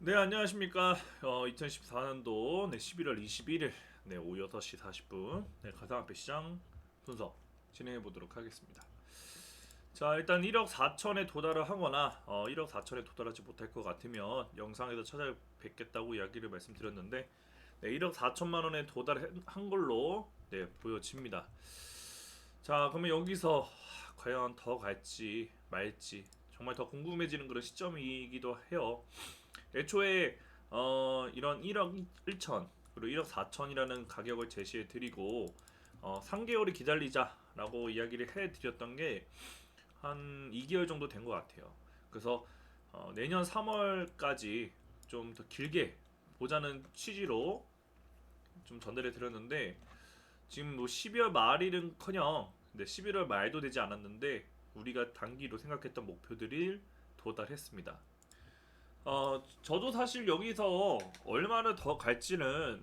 네, 안녕하십니까. 2014년도 11월 21일 오후 6시 40분 가상화폐 시장 분석 진행해 보도록 하겠습니다. 자, 일단 1억 4천에 도달을 하거나 1억 4천에 도달하지 못할 것 같으면 영상에서 찾아뵙겠다고 이야기를 말씀드렸는데 1억 4천만 원에 도달한 걸로 보여집니다. 자, 그러면 여기서 과연 더 갈지 말지 정말 더 궁금해지는 그런 시점이기도 해요. 애초에 이런 1억 1천 그리고 1억 4천이라는 가격을 제시해 드리고 3개월을 기다리자라고 이야기를 해 드렸던 게 한 2개월 정도 된 것 같아요. 그래서 내년 3월까지 좀 더 길게 보자는 취지로 좀 전달해 드렸는데 지금 뭐 12월 말일은커녕 11월 말도 되지 않았는데 우리가 단기로 생각했던 목표들이 도달했습니다. 저도 사실 여기서 얼마나 더 갈지는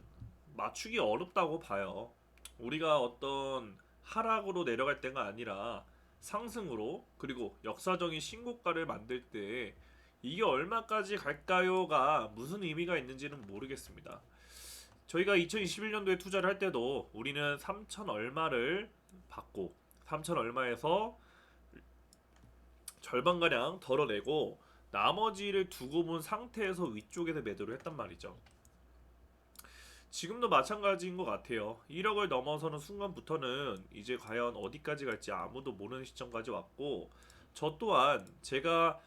맞추기 어렵다고 봐요. 우리가 어떤 하락으로 내려갈 때가 아니라 상승으로 그리고 역사적인 신고가를 만들 때 이게 얼마까지 갈까요가 무슨 의미가 있는지는 모르겠습니다. 저희가 2021년도에 투자를 할 때도 우리는 3천 얼마를 받고 3천 얼마에서 절반가량 덜어내고 나머지를 두고 본 상태에서 위쪽에서 매도를 했단 말이죠. 지금도 마찬가지인 것 같아요. 1억을 넘어서는 순간부터는 이제 과연 어디까지 갈지 아무도 모르는 시점까지 왔고 저 또한 제가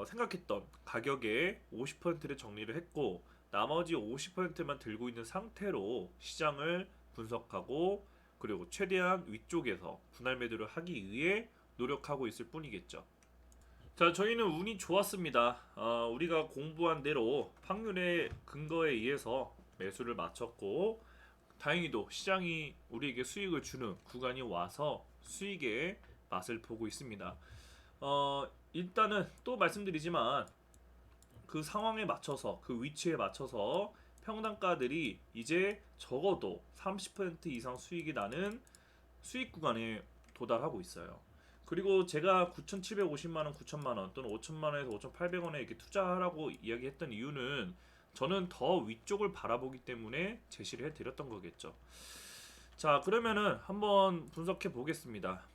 생각했던 가격의 50%를 정리를 했고 나머지 50%만 들고 있는 상태로 시장을 분석하고 그리고 최대한 위쪽에서 분할 매도를 하기 위해 노력하고 있을 뿐이겠죠. 자, 저희는 운이 좋았습니다. 우리가 공부한 대로 확률의 근거에 의해서 매수를 마쳤고, 다행히도 시장이 우리에게 수익을 주는 구간이 와서 수익의 맛을 보고 있습니다. 일단은 또 말씀드리지만 그 상황에 맞춰서 그 위치에 맞춰서 평단가들이 이제 적어도 30% 이상 수익이 나는 수익 구간에 도달하고 있어요. 그리고 제가 9,750만 원, 9천만 원 또는 5천만 원에서 5,800원에 이렇게 투자하라고 이야기했던 이유는 저는 더 위쪽을 바라보기 때문에 제시를 해드렸던 거겠죠. 자, 그러면은 한번 분석해 보겠습니다.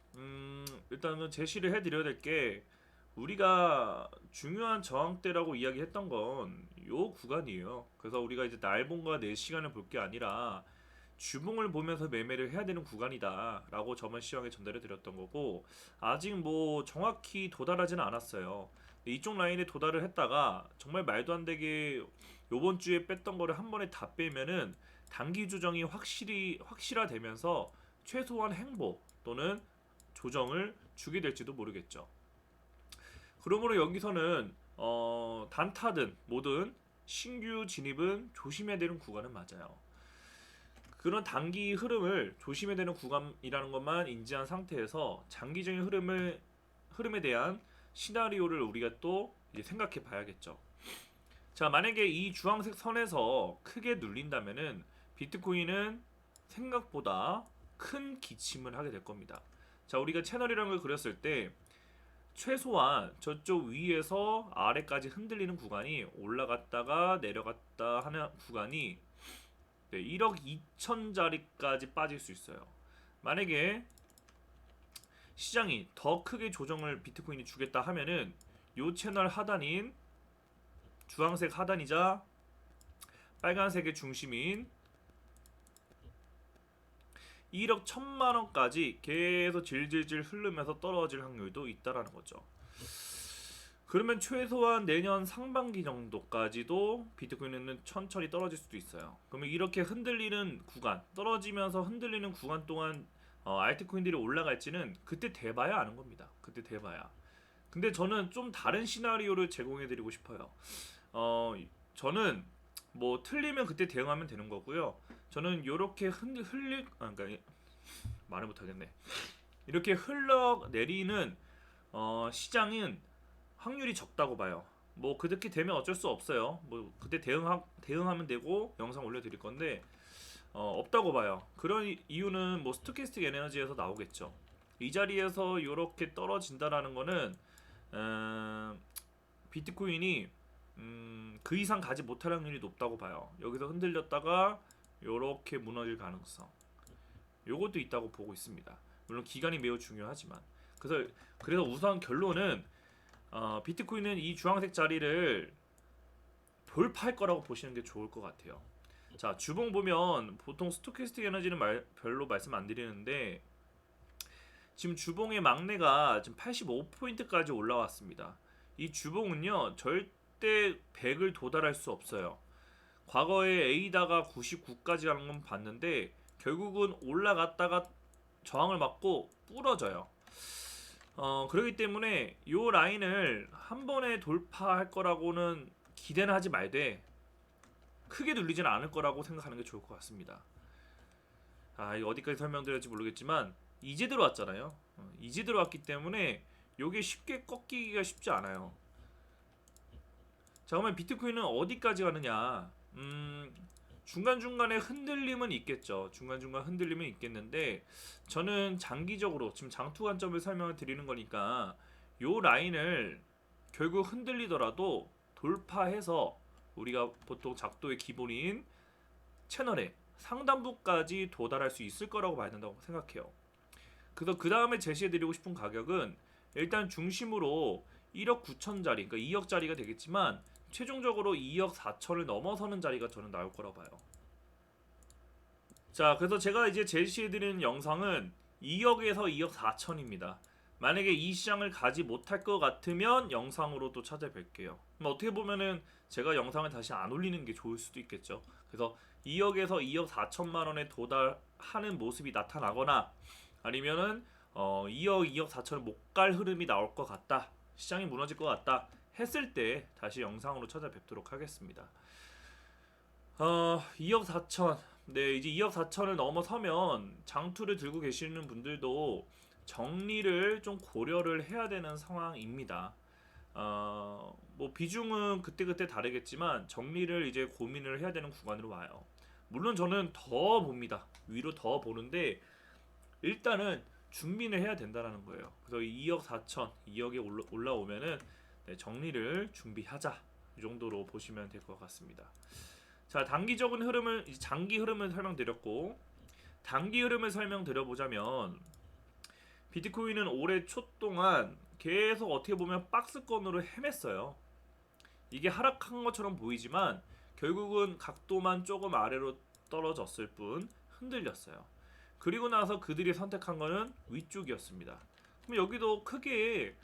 일단은 제시를 해드려야 될 게 우리가 중요한 저항대라고 이야기했던 건 요 구간이에요. 그래서 우리가 이제 날봉과 4시간을 볼 게 아니라 주봉을 보면서 매매를 해야 되는 구간이다라고 저번 시황에 전달해 드렸던 거고 아직 뭐 정확히 도달하지는 않았어요. 이쪽 라인에 도달을 했다가 정말 말도 안 되게 요번 주에 뺐던 거를 한 번에 다 빼면은 단기 조정이 확실화되면서 최소한 행보 또는 조정을 주게 될지도 모르겠죠. 그러므로 여기서는 단타든 뭐든 신규 진입은 조심해야 되는 구간은 맞아요. 그런 단기 흐름을 조심해야 되는 구간이라는 것만 인지한 상태에서 장기적인 흐름에 대한 시나리오를 우리가 또 이제 생각해 봐야겠죠. 자, 만약에 이 주황색 선에서 크게 눌린다면은 비트코인은 생각보다 큰 기침을 하게 될 겁니다. 자, 우리가 채널이라는 걸 그렸을 때 최소한 저쪽 위에서 아래까지 흔들리는 구간이 올라갔다가 내려갔다 하는 구간이 1억 2천짜리까지 빠질 수 있어요. 만약에 시장이 더 크게 조정을 비트코인이 주겠다 하면은 요 채널 하단인 주황색 하단이자 빨간색의 중심인 1억 1천만 원까지 계속 질질질 흐르면서 떨어질 확률도 있다라는 거죠. 그러면 최소한 내년 상반기 정도까지도 비트코인은 천천히 떨어질 수도 있어요. 그러면 이렇게 흔들리는 구간, 떨어지면서 흔들리는 구간 동안 알트코인들이 올라갈지는 그때 돼봐야 아는 겁니다. 그때 돼봐야. 근데 저는 좀 다른 시나리오를 제공해드리고 싶어요. 저는 뭐 틀리면 그때 대응하면 되는 거고요. 저는 요렇게 그러니까 말을 못하겠네. 이렇게 흘러내리는 시장은 확률이 적다고 봐요. 뭐 그렇게 되면 어쩔 수 없어요. 뭐 그때 대응하면 되고 영상 올려드릴 건데 없다고 봐요. 그런 이유는 뭐 스토캐스틱 에너지에서 나오겠죠. 이 자리에서 이렇게 떨어진다라는 거는 비트코인이 그 이상 가지 못할 확률이 높다고 봐요. 여기서 흔들렸다가 요렇게 무너질 가능성, 요것도 있다고 보고 있습니다. 물론 기간이 매우 중요하지만. 그래서 우선 결론은 비트코인은 이 주황색 자리를 돌파할 거라고 보시는 게 좋을 것 같아요. 자, 주봉 보면 보통 스토캐스틱 에너지는 별로 말씀 안 드리는데 지금 주봉의 막내가 지금 85포인트까지 올라왔습니다. 이 주봉은요 절대 100을 도달할 수 없어요. 과거에 에이다가 99까지 가는 건 봤는데 결국은 올라갔다가 저항을 맞고 부러져요. 그렇기 때문에 이 라인을 한 번에 돌파할 거라고는 기대는 하지 말되 크게 눌리지는 않을 거라고 생각하는 게 좋을 것 같습니다. 이거 어디까지 설명드릴지 모르겠지만 이제 들어왔잖아요. 이제 들어왔기 때문에 요게 쉽게 꺾이기가 쉽지 않아요. 자, 그러면 비트코인은 어디까지 가느냐? 중간중간에 흔들림은 있겠죠. 중간중간 흔들림은 있겠는데 저는 장기적으로 지금 장투 관점을 설명을 드리는 거니까 요 라인을 결국 흔들리더라도 돌파해서 우리가 보통 작도의 기본인 채널의 상단부까지 도달할 수 있을 거라고 봐야 된다고 생각해요. 그래서 그 다음에 제시해드리고 싶은 가격은 일단 중심으로 1억 9천짜리, 그러니까 2억짜리가 되겠지만 최종적으로 2억 4천을 넘어서는 자리가 저는 나올 거라고 봐요. 자, 그래서 제가 이제 제시해드리는 영상은 2억에서 2억 4천입니다. 만약에 이 시장을 가지 못할 것 같으면 영상으로 또 찾아뵐게요. 어떻게 보면은 제가 영상을 다시 안 올리는 게 좋을 수도 있겠죠. 그래서 2억에서 2억 4천만 원에 도달하는 모습이 나타나거나 아니면은 2억, 2억 4천을 못 갈 흐름이 나올 것 같다, 시장이 무너질 것 같다 했을 때 다시 영상으로 찾아뵙도록 하겠습니다. 2억 4천, 네, 이제 2억 4천을 넘어서면 장투를 들고 계시는 분들도 정리를 좀 고려를 해야 되는 상황입니다. 뭐 비중은 그때그때 다르겠지만 정리를 이제 고민을 해야 되는 구간으로 와요. 물론 저는 더 봅니다. 위로 더 보는데 일단은 준비를 해야 된다는 거예요. 그래서 2억 4천, 2억에 올라오면은 정리를 준비하자, 이 정도로 보시면 될 것 같습니다. 자, 단기적인 흐름을, 장기 흐름을 설명드렸고 단기 흐름을 설명드려보자면 비트코인은 올해 초 동안 계속 어떻게 보면 박스권으로 헤맸어요. 이게 하락한 것처럼 보이지만 결국은 각도만 조금 아래로 떨어졌을 뿐 흔들렸어요. 그리고 나서 그들이 선택한 거는 위쪽이었습니다. 그럼 여기도 크게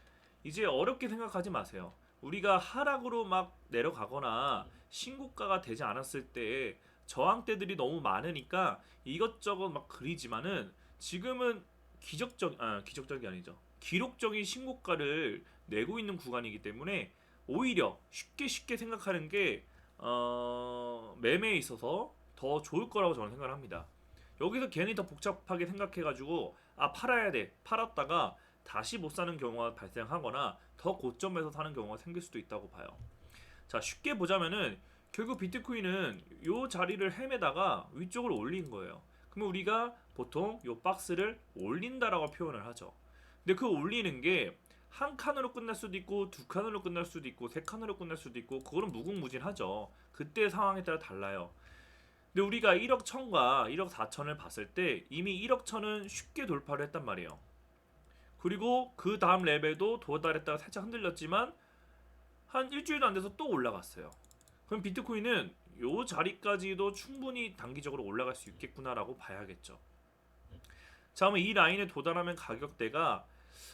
이제 어렵게 생각하지 마세요. 우리가 하락으로 막 내려가거나 신고가가 되지 않았을 때 저항대들이 너무 많으니까 이것저것 막 그리지만은 지금은 기적적이 아니죠. 기록적인 신고가를 내고 있는 구간이기 때문에 오히려 쉽게 생각하는 게 매매에 있어서 더 좋을 거라고 저는 생각을 합니다. 여기서 괜히 더 복잡하게 생각해가지고 팔아야 돼, 팔았다가 다시 못 사는 경우가 발생하거나 더 고점에서 사는 경우가 생길 수도 있다고 봐요. 자, 쉽게 보자면은 결국 비트코인은 요 자리를 헤매다가 위쪽으로 올린 거예요. 그러면 우리가 보통 요 박스를 올린다라고 표현을 하죠. 근데 그 올리는 게 한 칸으로 끝날 수도 있고 두 칸으로 끝날 수도 있고 세 칸으로 끝날 수도 있고 그거는 무궁무진하죠. 그때 상황에 따라 달라요. 근데 우리가 1억 1000과 1억 4천을 봤을 때 이미 1억 1000은 쉽게 돌파를 했단 말이에요. 그리고 그 다음 레벨도 도달했다가 살짝 흔들렸지만 한 일주일도 안 돼서 또 올라갔어요. 그럼 비트코인은 요 자리까지도 충분히 단기적으로 올라갈 수 있겠구나라고 봐야겠죠. 자, 그러면 이 라인에 도달하면 가격대가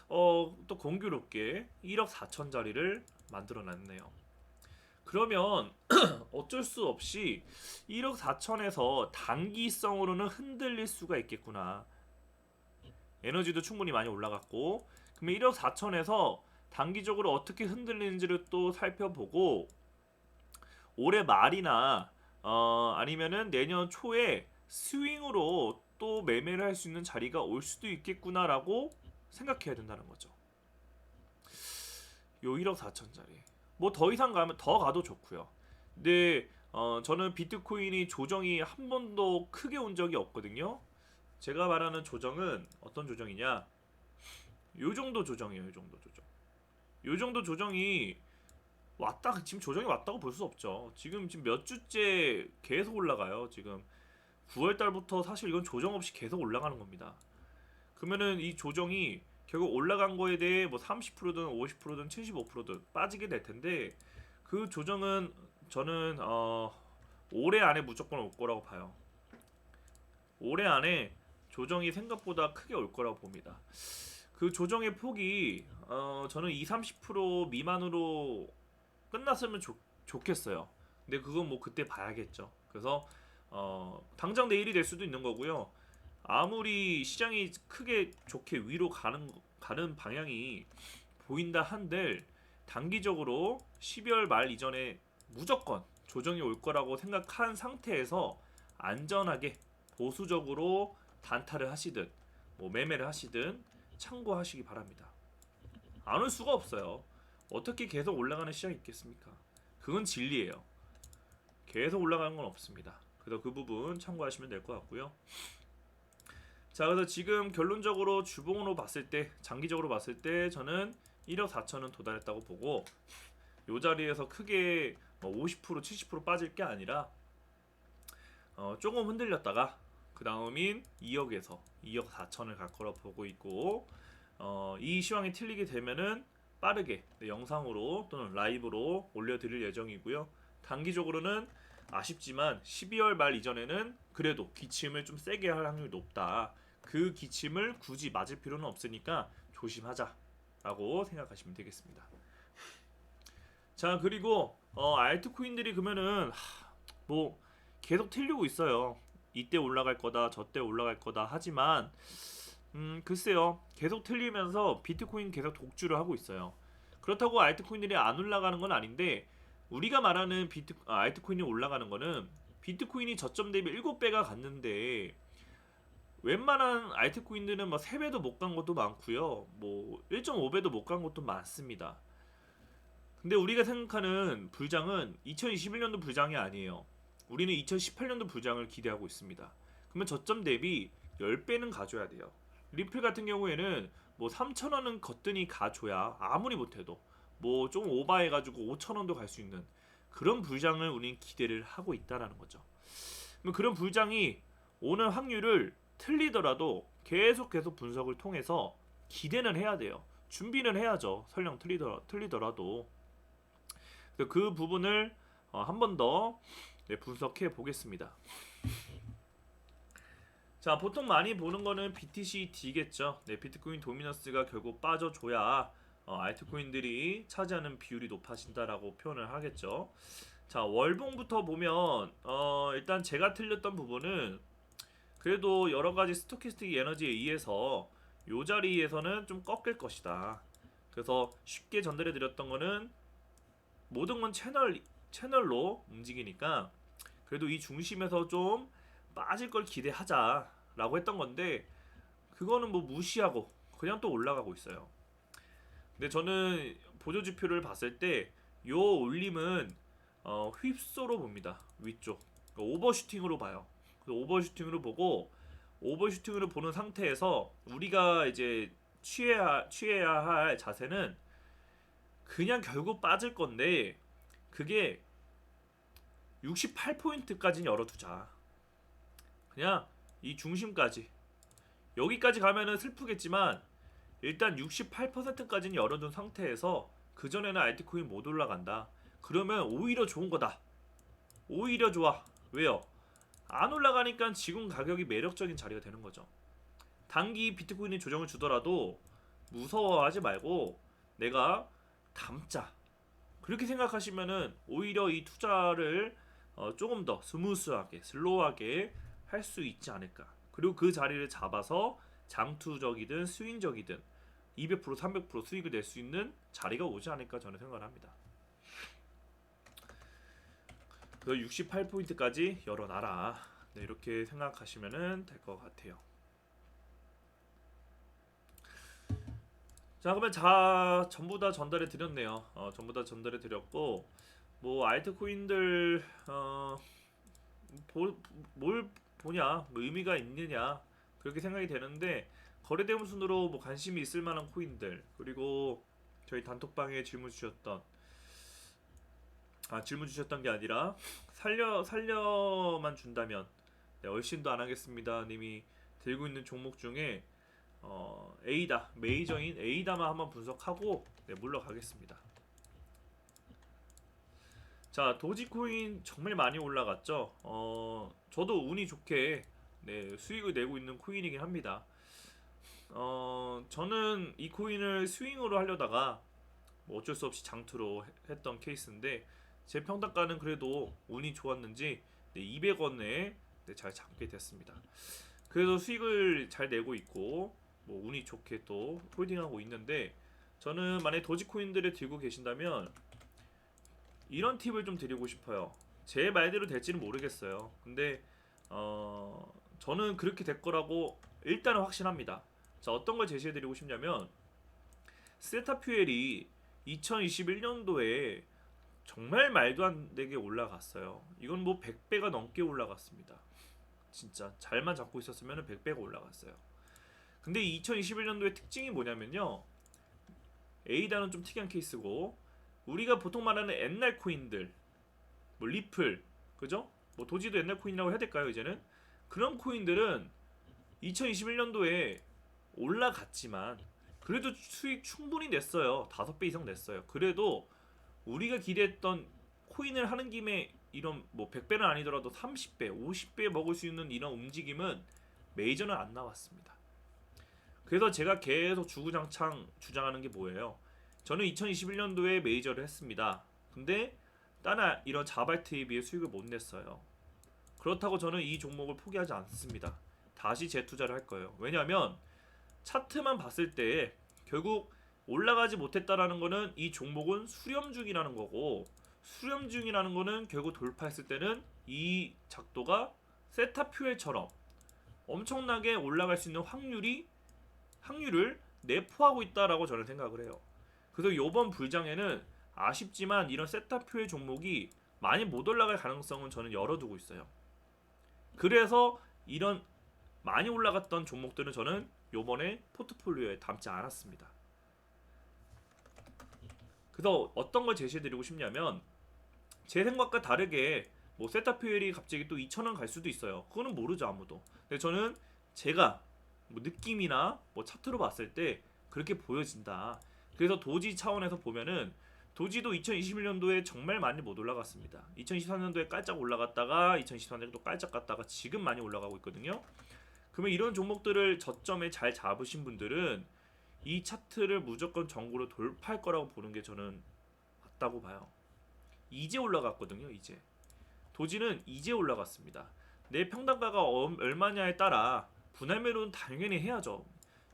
또 공교롭게 1억 4천 자리를 만들어 놨네요. 그러면 어쩔 수 없이 1억 4천에서 단기성으로는 흔들릴 수가 있겠구나. 에너지도 충분히 많이 올라갔고, 그러면 1억 4천에서 단기적으로 어떻게 흔들리는지를 또 살펴보고 올해 말이나 아니면은 내년 초에 스윙으로 또 매매를 할 수 있는 자리가 올 수도 있겠구나라고 생각해야 된다는 거죠. 요 1억 4천짜리 뭐 더 이상 가면 더 가도 좋고요. 근데 저는 비트코인이 조정이 한 번도 크게 온 적이 없거든요. 제가 말하는 조정은 어떤 조정이냐, 요 정도 조정이에요. 요 정도 조정. 요 정도 조정이 왔다 지금 조정이 왔다고 볼 수 없죠. 지금 몇 주째 계속 올라가요. 지금 9월 달부터 사실 이건 조정 없이 계속 올라가는 겁니다. 그러면은 이 조정이 결국 올라간 거에 대해 뭐 30%든 50%든 75%든 빠지게 될 텐데 그 조정은 저는 올해 안에 무조건 올 거라고 봐요. 올해 안에 조정이 생각보다 크게 올 거라고 봅니다. 그 조정의 폭이 저는 2, 30% 미만으로 끝났으면 좋겠어요. 근데 그건 뭐 그때 봐야겠죠. 그래서 당장 내일이 될 수도 있는 거고요. 아무리 시장이 크게 좋게 위로 가는 방향이 보인다 한들 단기적으로 12월 말 이전에 무조건 조정이 올 거라고 생각한 상태에서 안전하게 보수적으로 단타를 하시든 뭐 매매를 하시든 참고하시기 바랍니다. 안 올 수가 없어요. 어떻게 계속 올라가는 시장이 있겠습니까? 그건 진리예요. 계속 올라가는 건 없습니다. 그래서 그 부분 참고하시면 될 것 같고요. 자, 그래서 지금 결론적으로 주봉으로 봤을 때, 장기적으로 봤을 때 저는 1억 4천은 도달했다고 보고 이 자리에서 크게 50% 70% 빠질 게 아니라 조금 흔들렸다가 그 다음인 2억에서 2억 4천을 갈 거라 보고 있고 이 시황이 틀리게 되면은 빠르게 영상으로 또는 라이브로 올려드릴 예정이고요. 단기적으로는 아쉽지만 12월 말 이전에는 그래도 기침을 좀 세게 할 확률이 높다. 그 기침을 굳이 맞을 필요는 없으니까 조심하자라고 생각하시면 되겠습니다. 자, 그리고 알트코인들이 그러면은 뭐 계속 틀리고 있어요. 이때 올라갈 거다, 저때 올라갈 거다 하지만 글쎄요. 계속 틀리면서 비트코인 계속 독주를 하고 있어요. 그렇다고 알트코인들이 안 올라가는 건 아닌데 우리가 말하는 알트코인이 올라가는 거는 비트코인이 저점 대비 7배가 갔는데 웬만한 알트코인들은 뭐 3배도 못 간 것도 많고요. 뭐 1.5배도 못 간 것도 많습니다. 근데 우리가 생각하는 불장은 2021년도 불장이 아니에요. 우리는 2018년도 불장을 기대하고 있습니다. 그러면 저점 대비 10배는 가져야 돼요. 리플 같은 경우에는 뭐 3,000원은 거뜬히 가줘야 아무리 못해도 뭐 좀 오버해가지고 5,000원도 갈 수 있는 그런 불장을 우리는 기대를 하고 있다라는 거죠. 그럼 그런 불장이 오는 확률을 틀리더라도 계속 분석을 통해서 기대는 해야 돼요. 준비는 해야죠. 설령 틀리더라도 그 부분을 한 번 더 분석해 보겠습니다. 자, 보통 많이 보는 거는 BTC-D겠죠. 네, 비트코인 도미넌스가 결국 빠져줘야 알트코인들이 차지하는 비율이 높아진다라고 표현을 하겠죠. 자, 월봉부터 보면 일단 제가 틀렸던 부분은 그래도 여러 가지 스토키스틱 에너지에 의해서 요 자리에서는 좀 꺾일 것이다. 그래서 쉽게 전달해 드렸던 거는 모든 건 채널로 움직이니까 그래도 이 중심에서 좀 빠질 걸 기대하자라고 했던 건데 그거는 뭐 무시하고 그냥 또 올라가고 있어요. 근데 저는 보조 지표를 봤을 때 요 올림은 휩소로 봅니다. 위쪽 그러니까 오버슈팅으로 봐요. 오버슈팅으로 보고 오버슈팅으로 보는 상태에서 우리가 이제 취해야 할 자세는 그냥 결국 빠질 건데 그게 68포인트까지는 열어두자. 그냥 이 중심까지 여기까지 가면은 슬프겠지만 일단 68%까지는 열어둔 상태에서 그 전에는 알트코인 못 올라간다. 그러면 오히려 좋은 거다. 오히려 좋아. 왜요? 안 올라가니까 지금 가격이 매력적인 자리가 되는 거죠. 단기 비트코인이 조정을 주더라도 무서워하지 말고 내가 담자. 그렇게 생각하시면은 오히려 이 투자를 조금 더 스무스하게, 슬로우하게 할 수 있지 않을까. 그리고 그 자리를 잡아서 장투적이든 스윙적이든 200% 300% 수익을 낼 수 있는 자리가 오지 않을까 저는 생각을 합니다. 그래서 68포인트까지 열어놔라. 네, 이렇게 생각하시면 될 것 같아요. 자, 그러면 전부 다 전달해 드렸네요. 전부 다 전달해 드렸고 뭐 알트코인들 뭘 보냐, 뭐 의미가 있느냐 그렇게 생각이 되는데 거래대금 순으로 뭐 관심이 있을 만한 코인들 그리고 저희 단톡방에 질문 주셨던 질문 주셨던 게 아니라 살려만 준다면 네, 얼씬도 안 하겠습니다 님이 들고 있는 종목 중에 에이다 메이저인 에이다만 한번 분석하고 네, 물러가겠습니다. 자, 도지코인 정말 많이 올라갔죠. 저도 운이 좋게 네, 수익을 내고 있는 코인이긴 합니다. 저는 이 코인을 스윙으로 하려다가 뭐 어쩔 수 없이 장투로 했던 케이스인데 제 평단가는 그래도 운이 좋았는지 네, 200원에 네, 잘 잡게 됐습니다. 그래서 수익을 잘 내고 있고 뭐 운이 좋게 또 홀딩하고 있는데 저는 만약에 도지코인들을 들고 계신다면 이런 팁을 좀 드리고 싶어요. 제 말대로 될지는 모르겠어요. 근데 저는 그렇게 될 거라고 일단은 확신합니다. 자, 어떤 걸 제시해드리고 싶냐면 세타퓨엘이 2021년도에 정말 말도 안 되게 올라갔어요. 이건 뭐 100배가 넘게 올라갔습니다. 진짜 잘만 잡고 있었으면 100배가 올라갔어요. 근데 2021년도의 특징이 뭐냐면요. 에이다는 좀 특이한 케이스고 우리가 보통 말하는 옛날 코인들 뭐 리플 그죠? 뭐 도지도 옛날 코인이라고 해야 될까요 이제는? 그런 코인들은 2021년도에 올라갔지만 그래도 수익 충분히 냈어요. 5배 이상 냈어요. 그래도 우리가 기대했던 코인을 하는 김에 이런 뭐 100배는 아니더라도 30배, 50배 먹을 수 있는 이런 움직임은 메이저는 안 나왔습니다. 그래서 제가 계속 주구장창 주장하는 게 뭐예요? 저는 2021년도에 메이저를 했습니다. 근데 다른 이런 자발트에 비해 수익을 못 냈어요. 그렇다고 저는 이 종목을 포기하지 않습니다. 다시 재투자를 할 거예요. 왜냐하면 차트만 봤을 때 결국 올라가지 못했다라는 거는 이 종목은 수렴 중이라는 거고 수렴 중이라는 거는 결국 돌파했을 때는 이 작도가 세타퓨엘처럼 엄청나게 올라갈 수 있는 확률을 내포하고 있다라고 저는 생각을 해요. 그래서 이번 불장에는 아쉽지만 이런 세타퓨엘 종목이 많이 못 올라갈 가능성은 저는 열어두고 있어요. 그래서 이런 많이 올라갔던 종목들은 저는 요번에 포트폴리오에 담지 않았습니다. 그래서 어떤 걸 제시해드리고 싶냐면 제 생각과 다르게 뭐 세타퓨엘이 갑자기 또 2,000원 갈 수도 있어요. 그거는 모르죠 아무도. 근데 저는 제가 뭐 느낌이나 뭐 차트로 봤을 때 그렇게 보여진다. 그래서 도지 차원에서 보면은 도지도 2021년도에 정말 많이 못 올라갔습니다. 2024년도에 깔짝 올라갔다가 2024년도 또 깔짝 갔다가 지금 많이 올라가고 있거든요. 그러면 이런 종목들을 저점에 잘 잡으신 분들은 이 차트를 무조건 정고로 돌파할 거라고 보는 게 저는 맞다고 봐요. 이제 올라갔거든요. 이제 도지는 이제 올라갔습니다. 내 평단가가 얼마냐에 따라 분할 매도는 당연히 해야죠.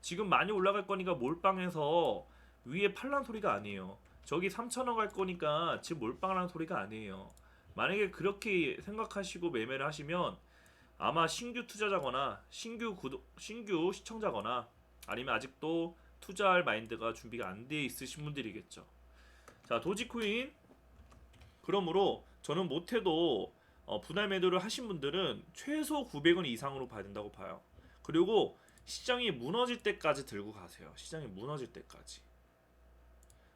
지금 많이 올라갈 거니까 몰빵해서 위에 팔란 소리가 아니에요. 저기 3,000원 갈 거니까 지금 몰빵하는 소리가 아니에요. 만약에 그렇게 생각하시고 매매를 하시면 아마 신규 투자자거나 신규 시청자거나 아니면 아직도 투자할 마인드가 준비가 안 돼 있으신 분들이겠죠. 자, 도지코인 그러므로 저는 못해도 분할 매도를 하신 분들은 최소 900원 이상으로 봐야 된다고 봐요. 그리고 시장이 무너질 때까지 들고 가세요. 시장이 무너질 때까지.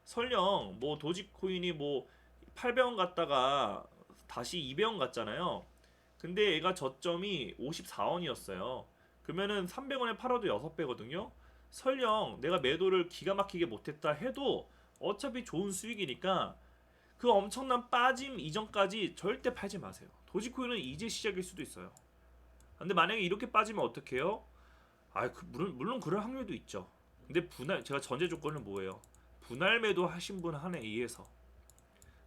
설령 뭐 도지코인이 뭐 800원 갔다가 다시 200원 갔잖아요. 근데 얘가 저점이 54원이었어요. 그러면은 300원에 팔아도 6배거든요. 설령 내가 매도를 기가 막히게 못했다 해도 어차피 좋은 수익이니까 그 엄청난 빠짐 이전까지 절대 팔지 마세요. 도지코인은 이제 시작일 수도 있어요. 근데 만약에 이렇게 빠지면 어떡해요? 물론 그럴 확률도 있죠. 근데 제가 전제 조건은 뭐예요? 분할 매도 하신 분 한에 의해서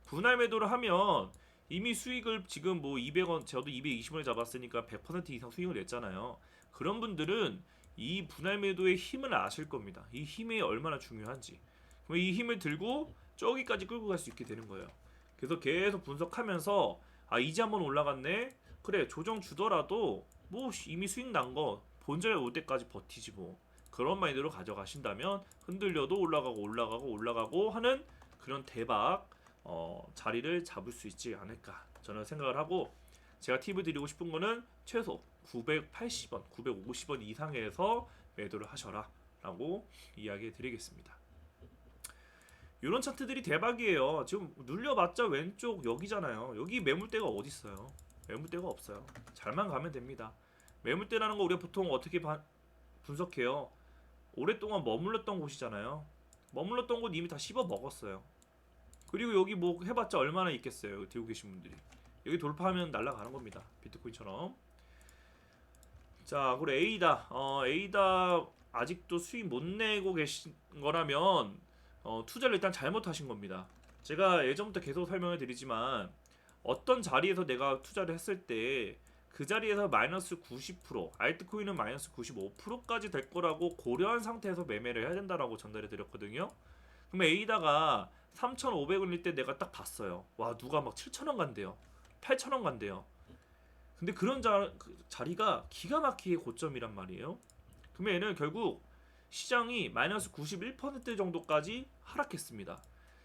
분할 매도를 하면 이미 수익을 지금 뭐 200원 저도 220원에 잡았으니까 100% 이상 수익을 냈잖아요. 그런 분들은 이 분할 매도의 힘을 아실 겁니다. 이 힘이 얼마나 중요한지. 그럼 이 힘을 들고 저기까지 끌고 갈 수 있게 되는 거예요. 그래서 계속 분석하면서 이제 한번 올라갔네. 그래 조정 주더라도 뭐 이미 수익 난 거 본전에 올 때까지 버티지 뭐. 그런 마인드로 가져가신다면 흔들려도 올라가고 하는 그런 대박 자리를 잡을 수 있지 않을까 저는 생각을 하고 제가 팁을 드리고 싶은 거는 최소 980원, 950원 이상에서 매도를 하셔라 라고 이야기 드리겠습니다. 이런 차트들이 대박이에요. 지금 눌려봤자 왼쪽 여기잖아요. 여기 매물대가 어디 있어요? 매물대가 없어요. 잘만 가면 됩니다. 매물대라는 거 우리가 보통 어떻게 분석해요? 오랫동안 머물렀던 곳이잖아요. 머물렀던 곳 이미 다 씹어 먹었어요. 그리고 여기 뭐 해봤자 얼마나 있겠어요. 여기 들고 계신 분들이. 여기 돌파하면 날아가는 겁니다. 비트코인처럼. 자, 그리고 에이다. 에이다 아직도 수익 못 내고 계신 거라면 투자를 일단 잘못하신 겁니다. 제가 예전부터 계속 설명을 드리지만 어떤 자리에서 내가 투자를 했을 때 그 자리에서 마이너스 90%, 알트코인은 마이너스 95%까지 될 거라고 고려한 상태에서 매매를 해야 된다라고 전달해 드렸거든요. 그럼 에이다가 3,500원일 때 내가 딱 봤어요. 와, 누가 막 7,000원 간대요. 8,000원 간대요. 근데 그런 자리가 기가 막히게 고점이란 말이에요. 그러면 얘는 결국 시장이 마이너스 91% 정도까지 하락했습니다.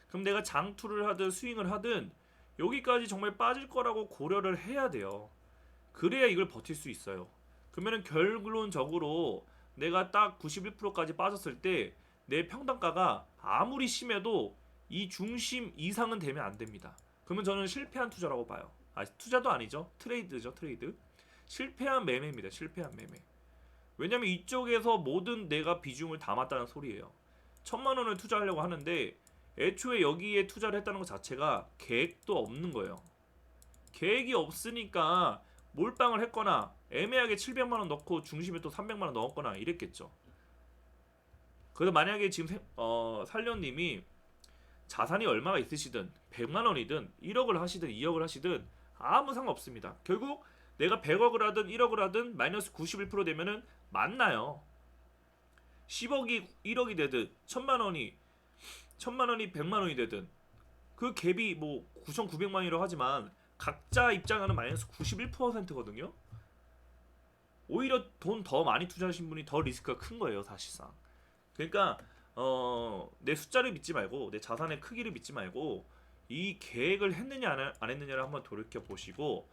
그럼 내가 장투를 하든 스윙을 하든 여기까지 정말 빠질 거라고 고려를 해야 돼요. 그래야 이걸 버틸 수 있어요. 그러면은 결론적으로 내가 딱 91%까지 빠졌을 때 내 평단가가 아무리 심해도 이 중심 이상은 되면 안 됩니다. 그러면 저는 실패한 투자라고 봐요. 투자도 아니죠. 트레이드죠, 트레이드. 실패한 매매입니다. 실패한 매매. 왜냐면 이쪽에서 모든 내가 비중을 담았다는 소리예요. 1,000만 원을 투자하려고 하는데 애초에 여기에 투자를 했다는 것 자체가 계획도 없는 거예요. 계획이 없으니까 몰빵을 했거나 애매하게 700만 원 넣고 중심에 또 300만 원 넣었거나 이랬겠죠. 그래서 만약에 지금 살련님이 자산이 얼마가 있으시든 100만 원이든 1억을 하시든 2억을 하시든 아무 상관없습니다. 결국 내가 100억을 하든 1억을 하든 마이너스 91% 되면은 맞나요. 10억이 1억이 되든 1,000만 원이 100만 원이 되든 그 갭이 뭐 9,900만 원이라고 하지만 각자 입장하는 마이너스 91%거든요. 오히려 돈 더 많이 투자하신 분이 더 리스크가 큰 거예요, 사실상. 그러니까 내 숫자를 믿지 말고 내 자산의 크기를 믿지 말고 이 계획을 했느냐 안 했느냐를 한번 돌이켜 보시고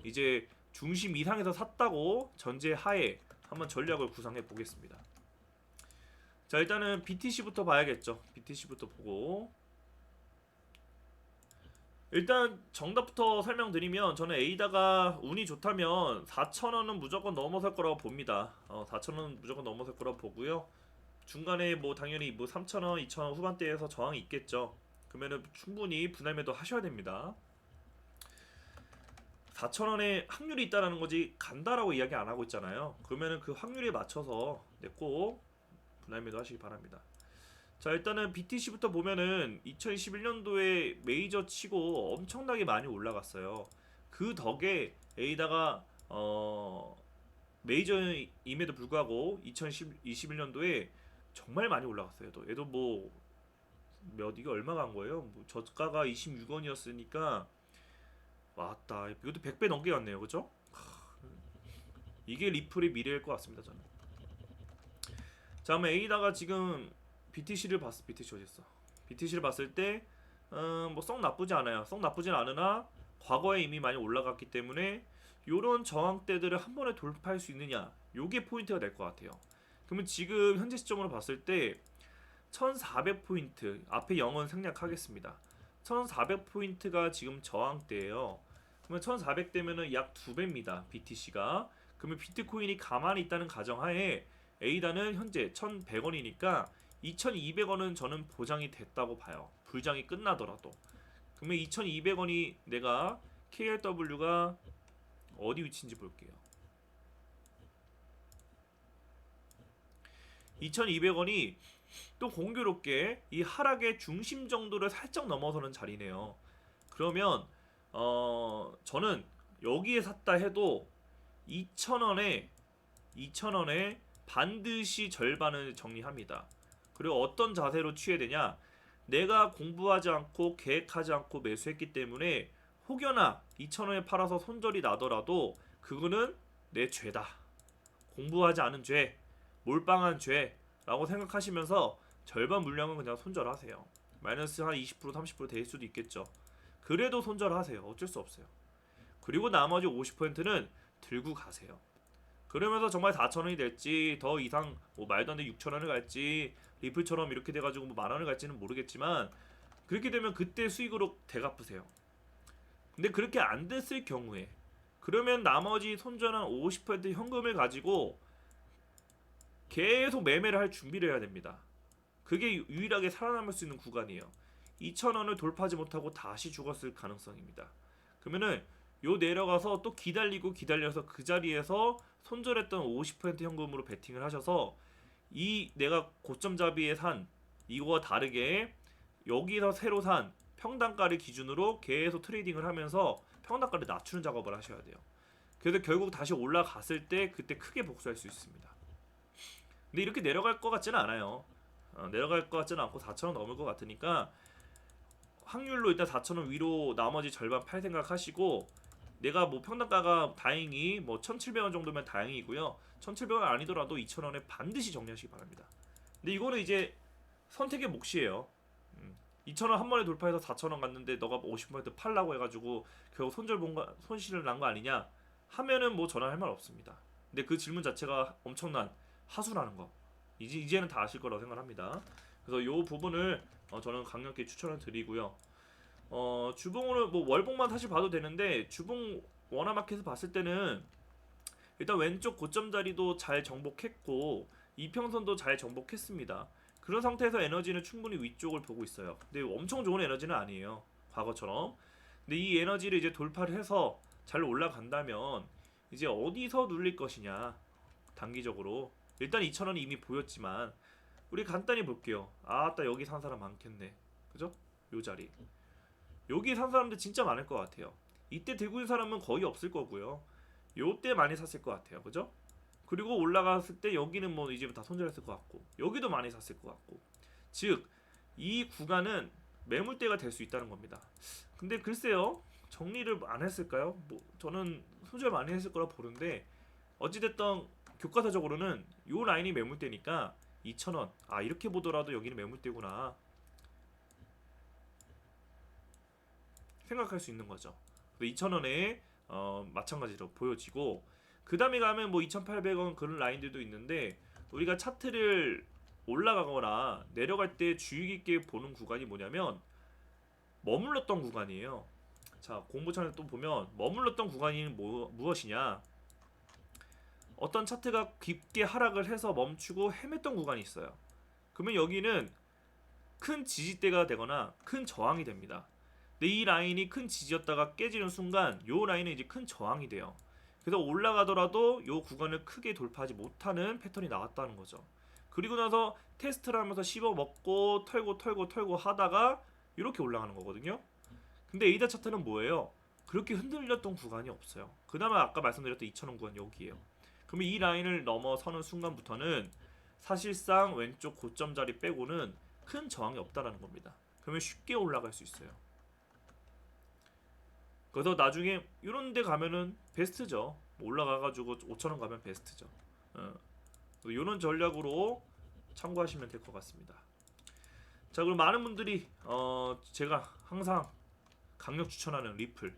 이제 중심 이상에서 샀다고 전제하에 한번 전략을 구상해 보겠습니다. 자, 일단은 BTC부터 봐야겠죠. BTC부터 보고 일단 정답부터 설명드리면 저는 에이다가 운이 좋다면 4,000원은 무조건 넘어설 거라고 봅니다. 4,000원 무조건 넘어설 거라고 보고요. 중간에 뭐 당연히 뭐 3,000원, 2,000원 후반대에서 저항이 있겠죠. 그러면은 충분히 분할 매도 하셔야 됩니다. 4,000원에 확률이 있다라는 거지 간다라고 이야기 안 하고 있잖아요. 그러면은 그 확률에 맞춰서 꼭 분할 매도 하시기 바랍니다. 자, 일단은 BTC부터 보면은 2021년도에 메이저 치고 엄청나게 많이 올라갔어요. 그 덕에 에이다가 메이저임에도 불구하고 2021년도에 정말 많이 올라갔어요. 얘도 뭐 이게 얼마 간 거예요? 뭐 저가가 26원이었으니까 왔다. 이것도 100배 넘게 갔네요. 그죠? 이게 리플의 미래일 것 같습니다, 저는. 자, 그럼 에이다가 지금 BTC를 BTC 어딨어? BTC를 봤을 때 뭐 썩 나쁘지 않아요. 썩 나쁘진 않으나 과거에 이미 많이 올라갔기 때문에 요런 저항대들을 한 번에 돌파할 수 있느냐, 요게 포인트가 될 것 같아요. 그러면 지금 현재 시점으로 봤을 때 1400포인트 앞에 0은 생략하겠습니다. 1400포인트가 지금 저항대예요. 그러면 1400대면은 약 2배입니다. BTC가. 그러면 비트코인이 가만히 있다는 가정하에 에이다는 현재 1100원이니까 2200원은 저는 보장이 됐다고 봐요. 불장이 끝나더라도. 그러면 2200원이 내가 KLW가 어디 위치인지 볼게요. 2200원이 또 공교롭게 이 하락의 중심 정도를 살짝 넘어서는 자리네요. 그러면 저는 여기에 샀다 해도 2000원에 반드시 절반을 정리합니다. 그리고 어떤 자세로 취해야 되냐? 내가 공부하지 않고 계획하지 않고 매수했기 때문에 혹여나 2,000원에 팔아서 손절이 나더라도 그거는 내 죄다. 공부하지 않은 죄, 몰빵한 죄라고 생각하시면서 절반 물량은 그냥 손절하세요. 마이너스 한 20% 30% 될 수도 있겠죠. 그래도 손절하세요. 어쩔 수 없어요. 그리고 나머지 50%는 들고 가세요. 그러면서 정말 4,000원이 될지 더 이상 뭐 말도 안 돼 6,000원을 갈지 리플처럼 이렇게 돼가지고 뭐 만원을 갈지는 모르겠지만 그렇게 되면 그때 수익으로 되갚으세요. 근데 그렇게 안 됐을 경우에 그러면 나머지 손절한 50% 현금을 가지고 계속 매매를 할 준비를 해야 됩니다. 그게 유일하게 살아남을 수 있는 구간이에요. 2,000원을 돌파하지 못하고 다시 죽었을 가능성입니다. 그러면은 요 내려가서 또 기다려서 그 자리에서 손절했던 50% 현금으로 베팅을 하셔서 이 내가 고점 잡이에 산 이거와 다르게 여기서 새로 산 평단가를 기준으로 계속 트레이딩을 하면서 평단가를 낮추는 작업을 하셔야 돼요. 그래서 결국 다시 올라갔을 때 그때 크게 복수할 수 있습니다. 근데 이렇게 내려갈 것 같지는 않아요. 내려갈 것 같지는 않고 4,000원 넘을 것 같으니까 확률로 일단 4,000원 위로 나머지 절반 팔 생각하시고, 내가 뭐 평단가가 다행히 뭐 1,700원 정도면 다행이고요. 1,700원 아니더라도 2,000원에 반드시 정리하시기 바랍니다. 근데 이거는 이제 선택의 몫이에요. 2,000원 한 번에 돌파해서 4,000원 갔는데 너가 50% 팔라고 해가지고 결국 손실을 난 거 아니냐 하면은 뭐 전화할 말 없습니다. 근데 그 질문 자체가 엄청난 하수라는 거 이제는 다 아실 거라고 생각합니다. 그래서 이 부분을 저는 강력히 추천을 드리고요. 주봉으로 뭐 월봉만 사실 봐도 되는데 주봉 원화마켓에서 봤을 때는 일단 왼쪽 고점 자리도 잘 정복했고 이평선도 잘 정복했습니다. 그런 상태에서 에너지는 충분히 위쪽을 보고 있어요. 근데 엄청 좋은 에너지는 아니에요, 과거처럼. 근데 이 에너지를 이제 돌파를 해서 잘 올라간다면 이제 어디서 눌릴 것이냐, 단기적으로 일단 2,000원이 이미 보였지만 우리 간단히 볼게요. 아따 여기 산 사람 많겠네, 그죠? 요 자리 여기 산 사람들 진짜 많을 것 같아요. 이때 들고 있는 사람은 거의 없을 거고요. 요때 많이 샀을 것 같아요, 그죠? 그리고 올라갔을 때 여기는 뭐 이제 다 손절했을 것 같고 여기도 많이 샀을 것 같고, 즉 이 구간은 매물대가 될 수 있다는 겁니다. 근데 글쎄요, 정리를 안 했을까요? 뭐 저는 손절 많이 했을 거라 보는데 어찌됐든 교과서적으로는 요 라인이 매물대니까 2,000원 이렇게 보더라도 여기는 매물대구나 생각할 수 있는 거죠. 2,000원에 마찬가지로 보여지고, 그 다음에 가면 뭐 2,800원 그런 라인들도 있는데 우리가 차트를 올라가거나 내려갈 때 주의 깊게 보는 구간이 뭐냐면 머물렀던 구간이에요. 자, 공부창에 또 보면 머물렀던 구간이 무엇이냐, 어떤 차트가 깊게 하락을 해서 멈추고 헤맸던 구간이 있어요. 그러면 여기는 큰 지지대가 되거나 큰 저항이 됩니다. 근데 이 라인이 큰 지지였다가 깨지는 순간 요 라인은 이제 큰 저항이 돼요. 그래서 올라가더라도 요 구간을 크게 돌파하지 못하는 패턴이 나왔다는 거죠. 그리고 나서 테스트를 하면서 씹어 먹고 털고 하다가 이렇게 올라가는 거거든요. 근데 에이다 차트는 뭐예요? 그렇게 흔들렸던 구간이 없어요. 그나마 아까 말씀드렸던 2,000원 구간 여기에요. 그러면 이 라인을 넘어서는 순간부터는 사실상 왼쪽 고점 자리 빼고는 큰 저항이 없다라는 겁니다. 그러면 쉽게 올라갈 수 있어요. 그래서 나중에 이런 데 가면은 베스트죠. 올라가가지고 5,000원 가면 베스트죠. 이런 전략으로 참고하시면 될 것 같습니다. 자, 그럼 많은 분들이 제가 항상 강력 추천하는 리플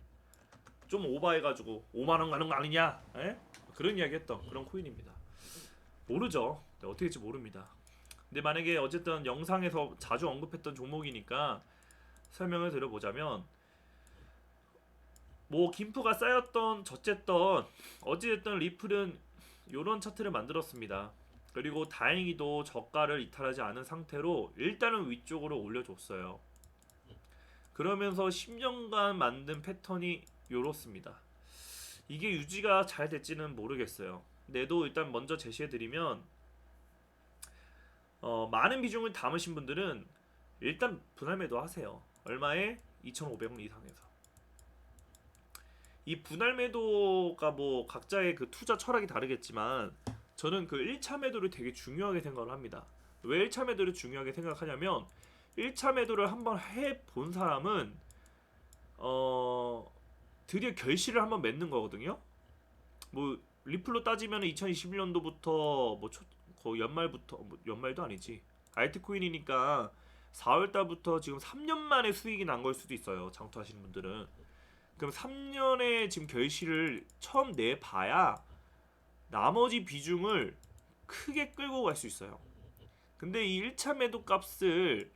좀 오버해가지고 5만원 가는 거 아니냐, 에? 그런 이야기 했던 그런 코인입니다. 모르죠. 네, 어떻게 될지 모릅니다. 근데 만약에 어쨌든 영상에서 자주 언급했던 종목이니까 설명을 드려보자면, 뭐 김프가 쌓였던 젖쨌던 어찌됐든 리플은 요런 차트를 만들었습니다. 그리고 다행히도 저가를 이탈하지 않은 상태로 일단은 위쪽으로 올려줬어요. 그러면서 10년간 만든 패턴이 요렇습니다. 이게 유지가 잘 될지는 모르겠어요. 근데도 일단 먼저 제시해드리면, 많은 비중을 담으신 분들은 일단 분할 매도 하세요. 얼마에? 2,500원 이상에서. 이 분할 매도가 뭐 각자의 그 투자 철학이 다르겠지만 저는 그 1차 매도를 되게 중요하게 생각을 합니다. 왜 1차 매도를 중요하게 생각하냐면 1차 매도를 한번 해본 사람은 드디어 결실을 한번 맺는 거거든요. 뭐 리플로 따지면 2021년도부터 거의 연말부터, 연말도 아니지, 알트코인이니까 4월달부터 지금 3년 만에 수익이 난 걸 수도 있어요, 장투하시는 분들은. 그럼 3년의 지금 결실을 처음 내봐야 나머지 비중을 크게 끌고 갈 수 있어요. 근데 이 1차 매도 값을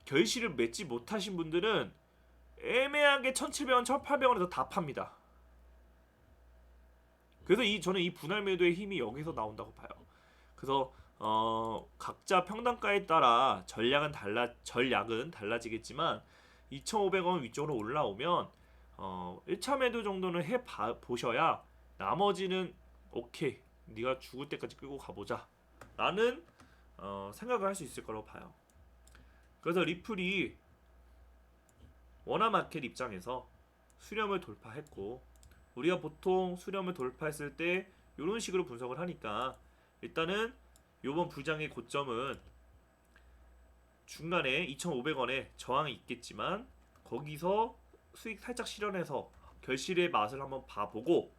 결실을 맺지 못하신 분들은 애매하게 1,700원, 1,800원에서 다 팝니다. 그래서 저는 이 분할 매도의 힘이 여기서 나온다고 봐요. 그래서 각자 평단가에 따라 전략은 달라지겠지만 2,500원 위쪽으로 올라오면 1차 매도 정도는 해 보셔야 나머지는 오케이 네가 죽을 때까지 끌고 가보자 라는 생각을 할 수 있을 거라고 봐요. 그래서 리플이 워너마켓 입장에서 수렴을 돌파했고, 우리가 보통 수렴을 돌파했을 때 이런 식으로 분석을 하니까 일단은 이번 부장의 고점은 중간에 2,500원에 저항이 있겠지만 거기서 수익 살짝 실현해서 결실의 맛을 한번 봐보고,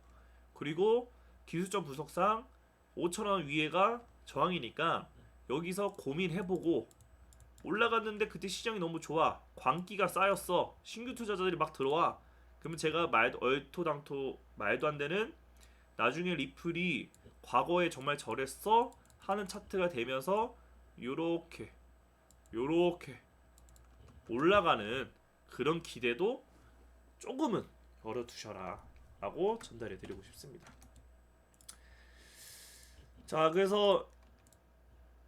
그리고 기술적 분석상 5,000원 위에가 저항이니까 여기서 고민해보고, 올라갔는데 그때 시장이 너무 좋아, 광기가 쌓였어, 신규 투자자들이 막 들어와, 그러면 제가 얼토당토 말도 안 되는 나중에 리플이 과거에 정말 저랬어 하는 차트가 되면서 요렇게 올라가는 그런 기대도 조금은 열어두셔라 라고 전달해 드리고 싶습니다. 자, 그래서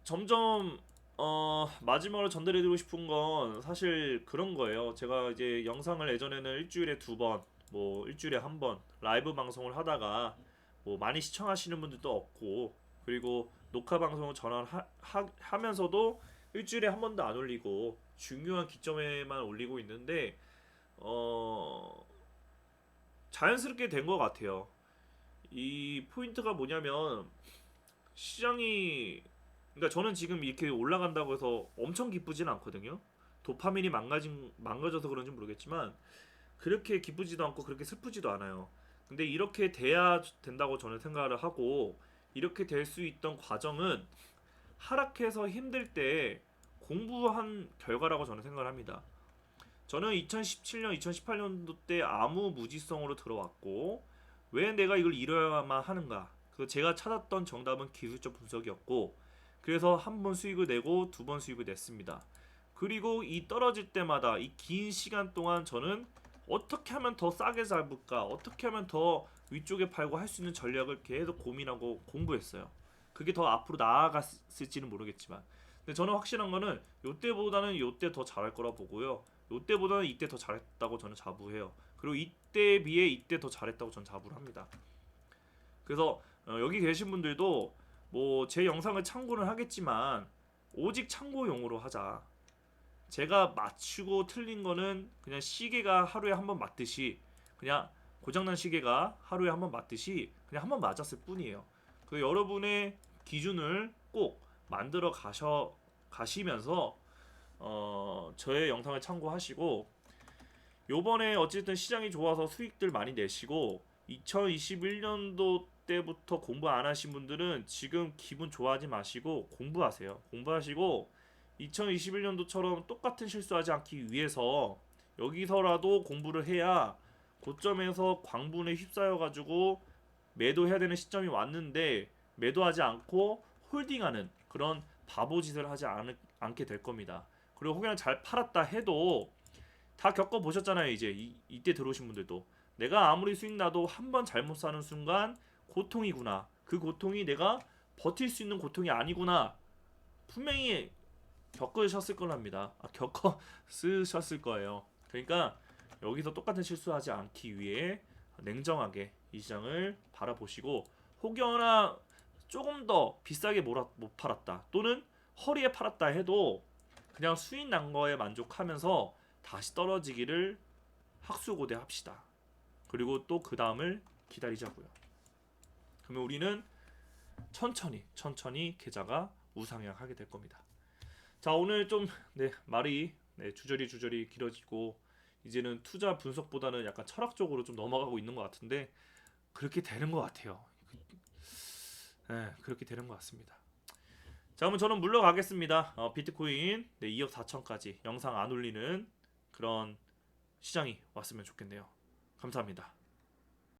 점점 마지막으로 전달해 드리고 싶은 건 사실 그런 거예요. 제가 이제 영상을 예전에는 일주일에 2번, 뭐 일주일에 1번 라이브 방송을 하다가 뭐 많이 시청하시는 분들도 없고, 그리고 녹화 방송을 전환하면서도 일주일에 1번도 안 올리고 중요한 기점에만 올리고 있는데 자연스럽게 된 것 같아요. 이 포인트가 뭐냐면, 시장이, 그러니까 저는 지금 이렇게 올라간다고 해서 엄청 기쁘진 않거든요. 도파민이 망가져서 그런지 모르겠지만 그렇게 기쁘지도 않고 그렇게 슬프지도 않아요. 근데 이렇게 돼야 된다고 저는 생각을 하고, 이렇게 될 수 있던 과정은 하락해서 힘들 때 공부한 결과라고 저는 생각을 합니다. 저는 2017년, 2018년도 때 아무 무지성으로 들어왔고, 왜 내가 이걸 이뤄야만 하는가? 그래서 제가 찾았던 정답은 기술적 분석이었고, 그래서 한 번 수익을 내고 2번 수익을 냈습니다. 그리고 이 떨어질 때마다 이 긴 시간 동안 저는 어떻게 하면 더 싸게 잡을까, 어떻게 하면 더 위쪽에 팔고 할 수 있는 전략을 계속 고민하고 공부했어요. 그게 더 앞으로 나아갔을지는 모르겠지만, 근데 저는 확실한 거는 요때보다는 요때 더 잘할 거라 보고요. 요때보다는 이때 더 잘했다고 저는 자부해요. 그리고 이때에 비해 이때 더 잘했다고 저는 자부를 합니다. 그래서 여기 계신 분들도 뭐 제 영상을 참고는 하겠지만 오직 참고용으로 하자. 제가 맞추고 틀린 거는 그냥 시계가 하루에 한 번 맞듯이, 그냥 고장난 시계가 하루에 한 번 맞듯이 그냥 한 번 맞았을 뿐이에요. 그 여러분의 기준을 꼭 만들어 가시면서 저의 영상을 참고하시고, 요번에 어쨌든 시장이 좋아서 수익들 많이 내시고, 2021년도 때부터 공부 안 하신 분들은 지금 기분 좋아하지 마시고 공부하세요. 공부하시고 2021년도처럼 똑같은 실수하지 않기 위해서 여기서라도 공부를 해야 고점에서 광분에 휩싸여 가지고 매도해야 되는 시점이 왔는데 매도하지 않고 홀딩하는 그런 바보짓을 하지 않게 될 겁니다. 그리고 그냥 잘 팔았다 해도 다 겪어보셨잖아요. 이제 이때 들어오신 분들도 내가 아무리 수익 나도 한 번 잘못 사는 순간 고통이구나, 그 고통이 내가 버틸 수 있는 고통이 아니구나, 분명히 겪으셨을 거랍니다. 쓰셨을 거예요. 그러니까 여기서 똑같은 실수하지 않기 위해 냉정하게 이 시장을 바라보시고, 혹여나 조금 더 비싸게 못 팔았다 또는 허리에 팔았다 해도 그냥 수익 난 거에 만족하면서 다시 떨어지기를 학수고대 합시다. 그리고 또 그 다음을 기다리자고요. 그러면 우리는 천천히 계좌가 우상향하게 될 겁니다. 자, 오늘 좀 말이 주저리 길어지고 이제는 투자 분석보다는 약간 철학적으로 좀 넘어가고 있는 것 같은데 그렇게 되는 것 같아요. 그렇게 되는 것 같습니다. 자, 그러면 저는 물러가겠습니다. 비트코인 2억 4천까지 영상 안 올리는 그런 시장이 왔으면 좋겠네요. 감사합니다.